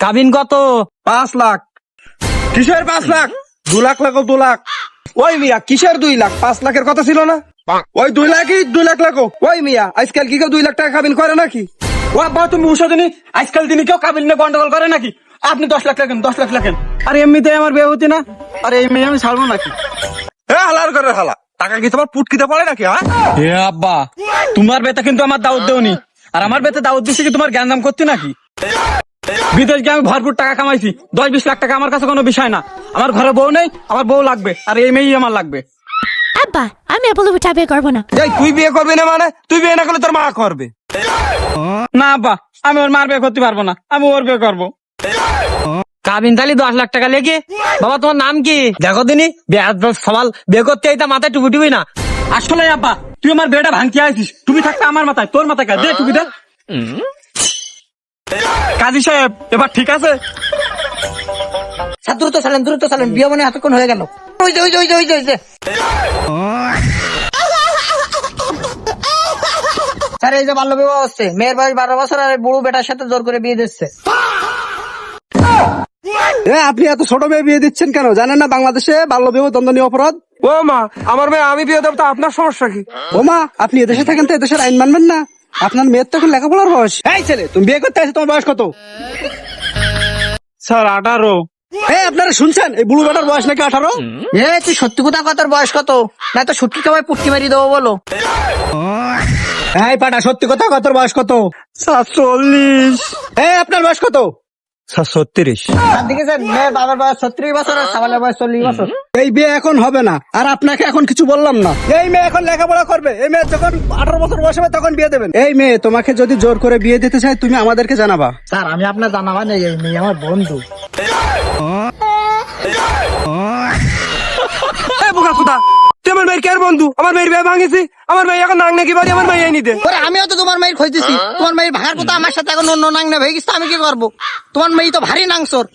কাবিন কত? 5 লাখ। কিসের 5 লাখ? 2 লাখ লাগো 2 লাখ। ওই মিয়া কিসের 2 লাখ? 5 লাখের কথা ছিল না? ওই 2 লাখই 2 লাখ লাগো। ওই মিয়া আজকাল কি কেউ 2 লাখ টাকা কাবিন করে নাকি? ও আব্বা তুমি উষদিনী আজকাল দিনে কেউ কাবিন নিয়ে গন্ডগোল করে নাকি? আপনি 10 লাখ লাগেন, 10 লাখ লাগেন। আরে এমনিতে আমার বিয়ে হতি না, আরে এই মেয়ে আমি ছাড়বো নাকি? হালার করে হালা, টাকা কি তোমার পুটকিতে পড়ে নাকি? হে আব্বা, তোমার বেটা কিন্তু আমার দাউদ দেওনি, আর আমার বেতে দাউদ দিচ্ছে কি তোমার জ্ঞান দাম করতে নাকি? বিদেশ গিয়ে আমি ভরপুর টাকা কামাইছি, 10-20 লাখ টাকা আমার কাছে কোনো বিষয় না। আমার ঘরে বউ নেই, আমার বউ লাগবে, আর এই মেয়েই আমার লাগবে। আব্বা আমি আপনি বিটা বিয়ে করবো না। এই তুই বিয়ে করবি না মানে? তুই বিয়ে না করলে তোর মা করবে। না আব্বা, আমি ওর মার বিয়ে করতে পারবো না, আমি ওর বিয়ে করবো। কাবিন তালি 10 লাখ টাকা লেগে। বাবা তোমার নাম কি? দেখো দিনি সবাল বিয়ে করতে এইটা মাথায় টুপি টুপি না। আসলে আব্বা তুই আমার বিয়েটা ভাঙতে আইছিস, তুমি থাকতে আমার মাথায়, তোর মাথায় দে টুপি দে। কাজী সাহেব এবার ঠিক আছে? স্যার দ্রুত চালেন বিয়ে মনে এতক্ষণ হয়ে গেল। ওই যে ওই যে ওই যে ওই যে ওই যে স্যার এই যে বাল্য বিবাহ হচ্ছে, মেয়ের বয়স 12 বছর আর বুড়ো বেটার সাথে জোর করে বিয়ে দিচ্ছে। আপনি এত ছোট মেয়ে বিয়ে দিচ্ছেন কেন? জানেন না বাংলাদেশে বাল্য বিবাহ দণ্ডনীয় অপরাধ? ও মা, আমার মেয়ে আমি বিয়ে দেবো, তো আপনার সমস্যা কি? ও মা, আপনি এদেশে থাকেন তো এদেশের আইন মানবেন না? আপনার মেয়ের তো এখন লেখাপড়ার বয়স। এই ছেলে, তুমি বিয়ে করতে আসছো, তোমার বয়স কত? স্যার 18। আপনারা শুনছেন এই বুড়ো বেটার বয়স নাকি 18? তুই সত্যি কথা কত, তোর বয়স কত? না তো সুটকি খাওয়াই পুটকি মারি দেবো বলো। এই পাটা, সত্যি কথা কত, তোর বয়স কত? 40। আপনার বয়স কত? 36। আর দেখেছেন মেয়ের বাবার বয়স 36 বছর আর সাবালের বয়স 40 বছর। এই বিয়ে এখন হবে না, আর আপনাকে এখন কিছু বললাম না। এই মেয়ে এখন লেখাপড়া করবে, এই মেয়ে যখন 18 বছর বয়স হবে তখন বিয়ে দেবেন। এই মেয়ে তোমাকে যদি জোর করে বিয়ে দিতে চাই, তুমি আমাদেরকে জানাবা। স্যার আমি আপনার জানাবা নেই, এই মেয়ে আমার বন্ধু। বোকা কথা, তুই আমার মেয়ের কে বন্ধু? আমার মেয়ের বিয়ে ভাঙেছি, আমার মেয়ে এখন নাং নাকি বাড়ি, আমার মেয়ে নিতে। ওরে আমিও তো তোমার মেয়ের খুঁজতেছি, তোমার মেয়ের ভাঙার কথা আমার সাথে এখন অন্য নাং না হয়ে গেছে, আমি কি করবো? তোমার মেয়ে তো ভারী নাংসর।